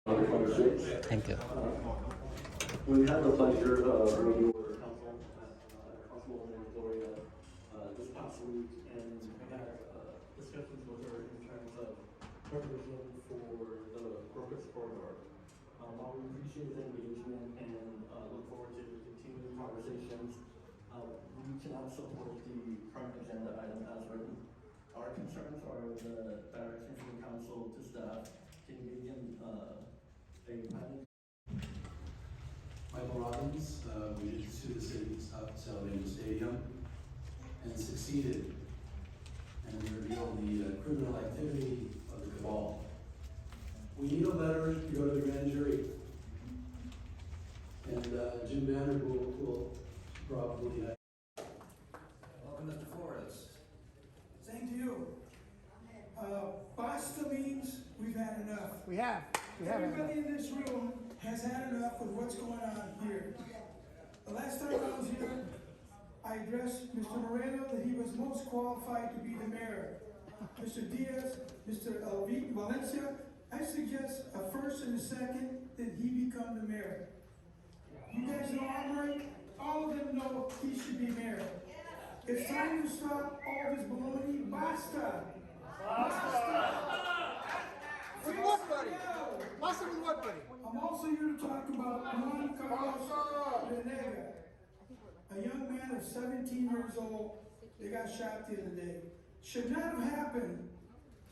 Thank you. We had the pleasure of bringing your Councilwoman Gloria this past week, and we had discussions with her in terms of preparation for the Crocus corridor. While we appreciate the engagement and look forward to continuing conversations, we cannot support the current agenda item as written. Our concerns are the direction from council to staff to engage in a planning. Michael Robbins, we did sue the city of Salvador Stadium and succeeded, and we revealed the criminal activity of the cabal. We need a letter to go to the grand jury, and Jim Banner will probably. Welcome, Mr. Forrest. Same to you. BASTA means we've had enough. We have. Everybody in this room has had enough with what's going on here. The last time I was here, I addressed Mr. Moreno that he was most qualified to be the mayor. Mr. Diaz, Mr. Valencia, I suggest a first and a second that he become the mayor. You guys know Omri? All of them know he should be mayor. It's time to stop all this baloney. Basta! With what, buddy? Basta with what, buddy? I'm also here to talk about Juan Carlos Renega, a young man of 17 years old that got shot the other day. Should not have happened.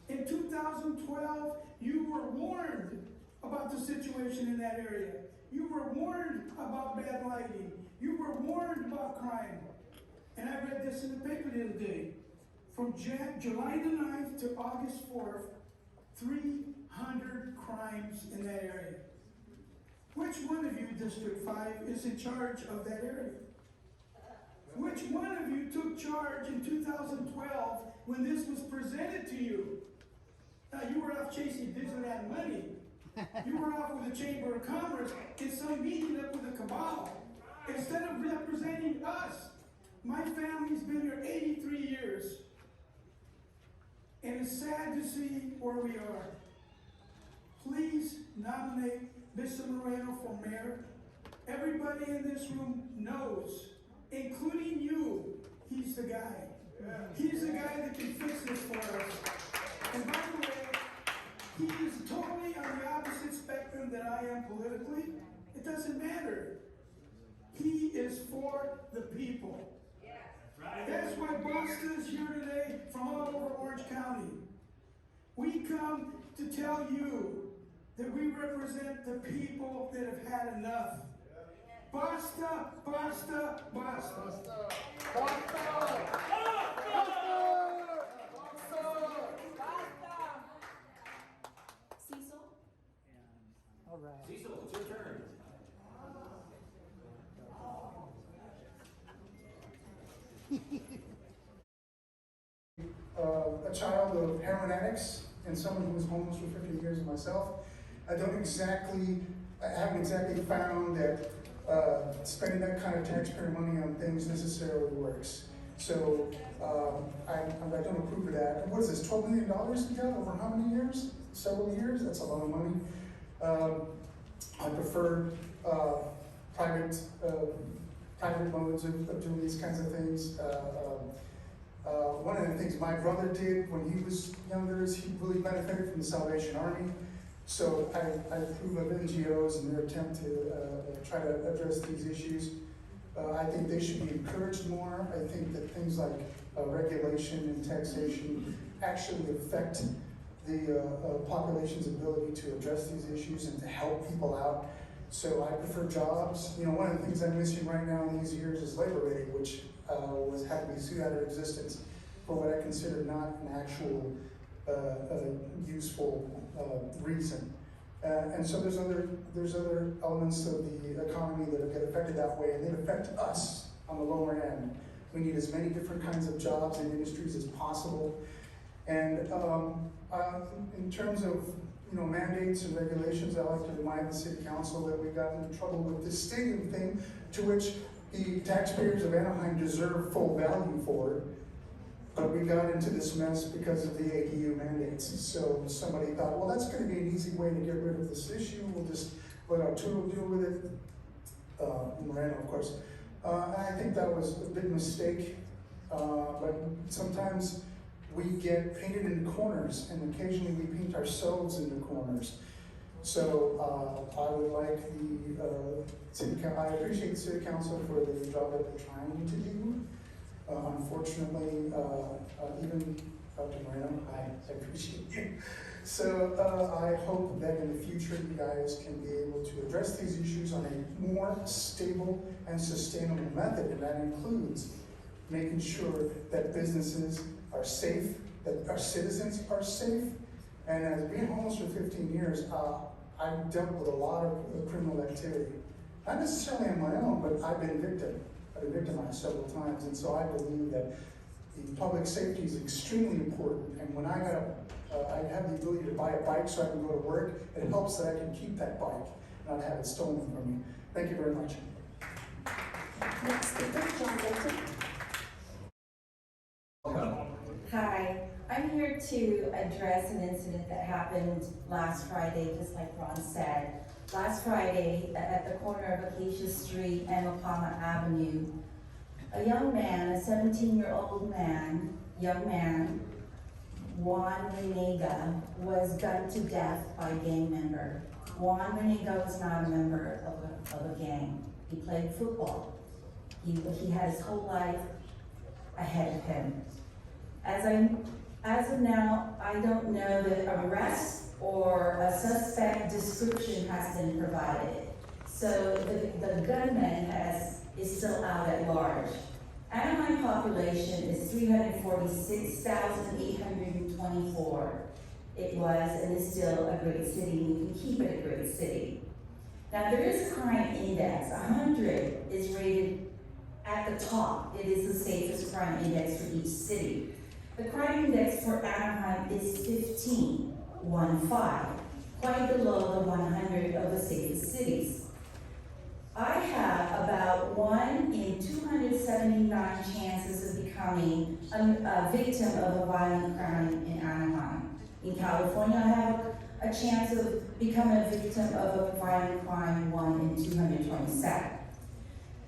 In 2012, you were warned about the situation in that area. You were warned about bad lighting. You were warned about crime. And I read this in the paper the other day. From July the 9th to August 4th, 300 crimes in that area. Which one of you, District 5, is in charge of that area? Which one of you took charge in 2012 when this was presented to you? Now, you were off chasing Disneyland money. You were off with the Chamber of Commerce in some meeting up with the cabal. Instead of representing us, my family's been here 83 years. And it's sad to see where we are. Please nominate Mr. Moreno for mayor. Everybody in this room knows, including you, he's the guy. He's the guy that can fix this for us. And by the way, he is totally on the opposite spectrum that I am politically. It doesn't matter. He is for the people. That's why BASTA is here today from all over Orange County. We come to tell you that we represent the people that have had enough. BASTA, BASTA, BASTA. Cecil? All right. Cecil, it's your turn. A child of heroin addicts and someone who was homeless for 50 years myself. I haven't exactly found that spending that kind of taxpayer money on things necessarily works. So I don't approve of that. What is this, $12 million we got over how many years? Several years? That's a lot of money. I prefer private modes of doing these kinds of things. One of the things my brother did when he was younger is he really benefited from the Salvation Army. So I approve of NGOs and their attempt to try to address these issues. I think they should be encouraged more. I think that things like regulation and taxation actually affect the population's ability to address these issues and to help people out. So I prefer jobs. You know, one of the things I'm missing right now in these years is labor rate, which had to be sued out of existence for what I consider not an actual useful reason. And so there's other elements of the economy that get affected that way, and they affect us on the lower end. We need as many different kinds of jobs and industries as possible. And in terms of mandates and regulations, I like to remind the city council that we got into trouble with this stadium thing, to which the taxpayers of Anaheim deserve full value for. But we got into this mess because of the ADU mandates. So somebody thought, well, that's gonna be an easy way to get rid of this issue. We'll just let Arturo deal with it. Moreno, of course. And I think that was a big mistake. But sometimes we get painted into corners, and occasionally we paint ourselves into corners. So I would like the I appreciate the city council for the job that they're trying to do. Unfortunately, even Dr. Moreno, I appreciate you. So I hope that in the future you guys can be able to address these issues on a more stable and sustainable method, and that includes making sure that businesses are safe, that our citizens are safe. And as being homeless for 15 years, I've dealt with a lot of criminal activity. Not necessarily on my own, but I've been victimized several times. And so I believe that the public safety is extremely important. And when I have the ability to buy a bike so I can go to work, it helps that I can keep that bike and not have it stolen from me. Thank you very much. Next speaker, John Bolton. Hi, I'm here to address an incident that happened last Friday, just like Ron said. Last Friday, at the corner of Acacia Street and La Palma Avenue, a young man, a 17-year-old young man, Juan Renega, was gunned to death by a gang member. Juan Renega was not a member of a gang. He played football. He had his whole life ahead of him. As of now, I don't know that arrest or a suspect description has been provided. So the gunman is still out at large. Anahiem population is 346,824. It was and is still a great city, and you can keep it a great city. Now there is a crime index. 100 is rated at the top. It is the safest crime index for each city. The crime index for Anahiem is 15, quite below the 100 of the safest cities. I have about 1 in 279 chances of becoming a victim of a violent crime in Anahiem. In California, I have a chance of becoming a victim of a violent crime, 1 in 227.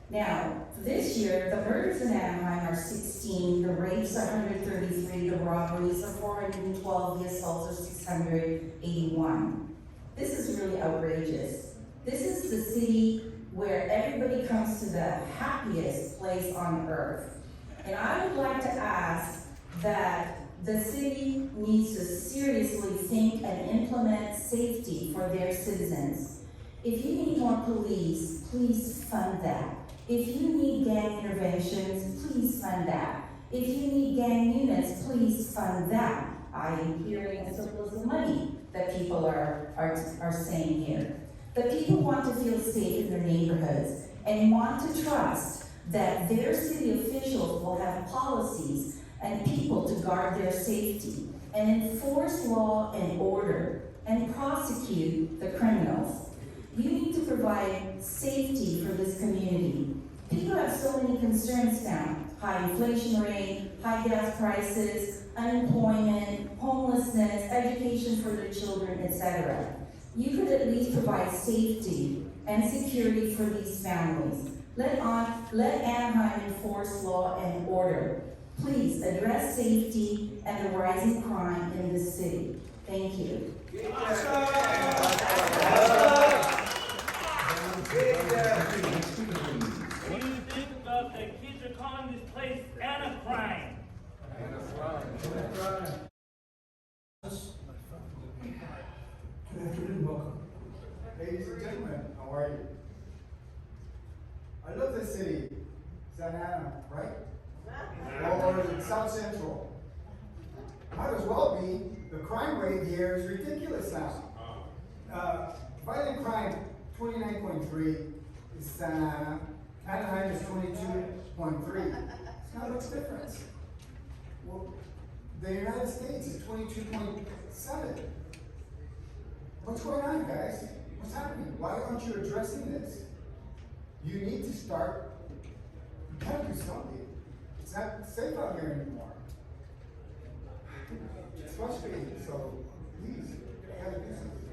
Now, this year, the murders in Anahiem are 16, the rapes are 133, the robberies are 412, the assaults are 681. This is really outrageous. This is the city where everybody comes to the happiest place on earth. And I would like to ask that the city needs to seriously think and implement safety for their citizens. If you need more police, please fund that. If you need gang interventions, please fund that. If you need gang units, please fund that. I am hearing a surplus of money that people are saying here. But people want to feel safe in their neighborhoods and want to trust that their city officials will have policies and people to guard their safety and enforce law and order and prosecute the criminals. You need to provide safety for this community. People have so many concerns now: high inflation rate, high gas prices, unemployment, homelessness, education for their children, etc. You could at least provide safety and security for these families. Let Anahiem enforce law and order. Please address safety and the rising crime in this city. Thank you. What do you think about the kids are calling this place Anahiem? Good afternoon, welcome. Ladies and gentlemen, how are you? I love this city. Santa Ana, right? Or South Central. Might as well be. The crime rate here is ridiculous now. Violent crime, 29.3 is Santa Ana. Anaheim is 22.3. It's not much difference. Well, the United States is 22.7. What's going on, guys? What's happening? Why aren't you addressing this? You need to start, you gotta do something. It's not safe out here anymore. It's frustrating, so please, I gotta do something.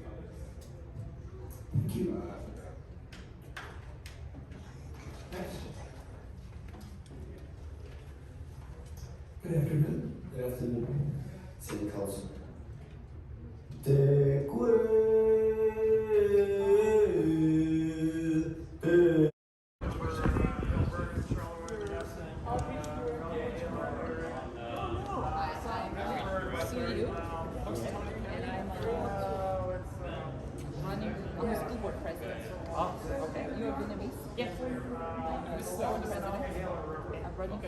Thank you. Next. Good afternoon. Good afternoon, City Council. I'm the school board president. Oh, okay. You are Vietnamese? Yes. I'm the school board president. I'm running for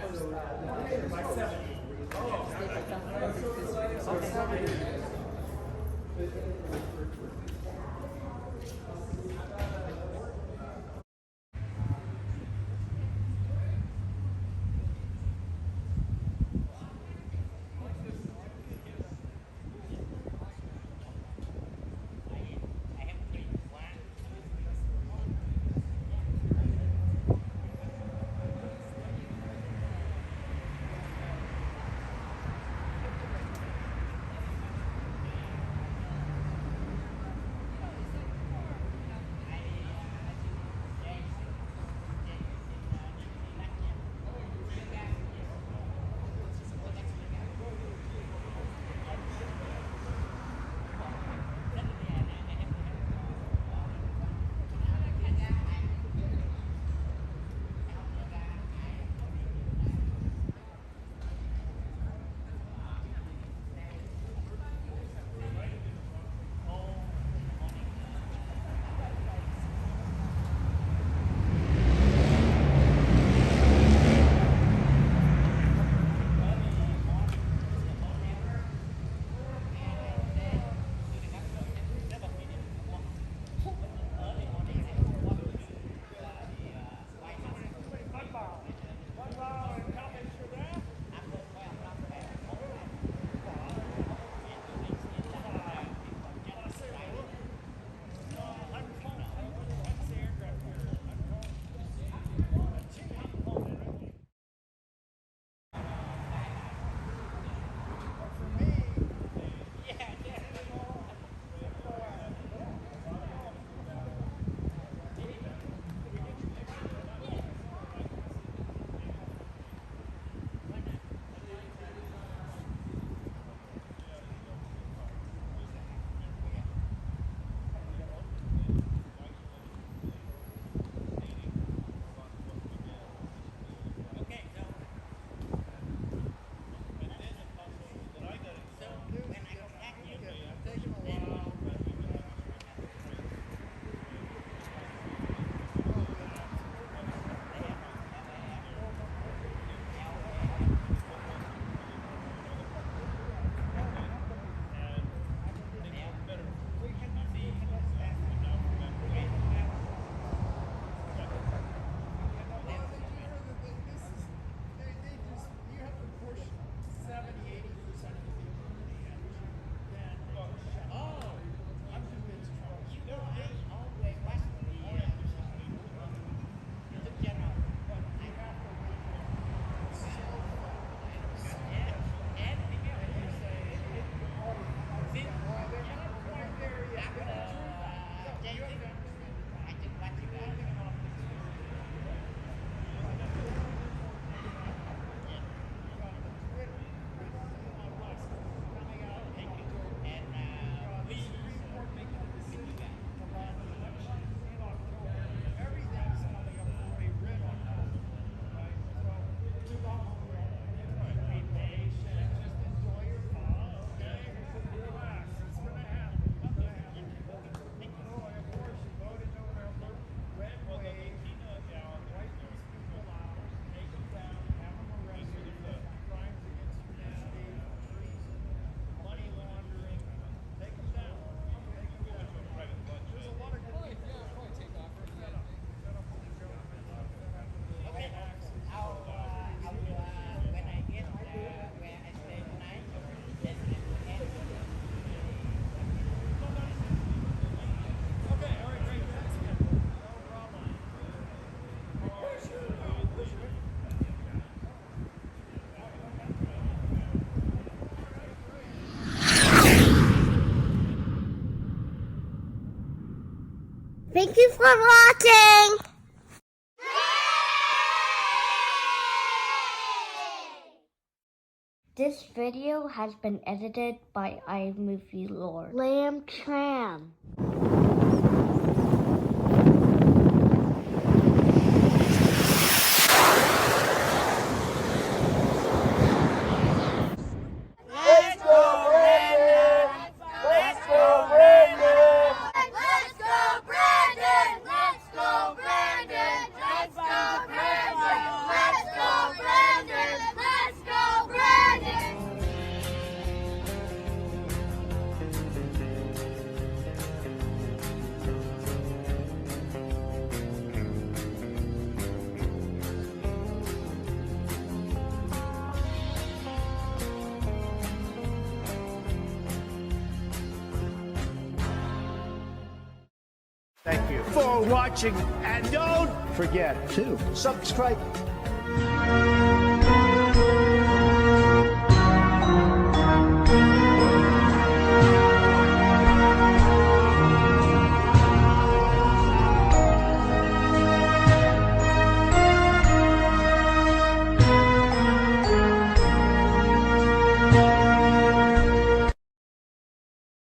you for watching. This video has been edited by iMovie Lord. Lamb Tram. Let's go, Brandon! Let's go, Brandon! Let's go, Brandon! Let's go, Brandon! Let's go, Brandon! Let's go, Brandon! Let's go, Brandon! Thank you for watching, and don't forget to subscribe.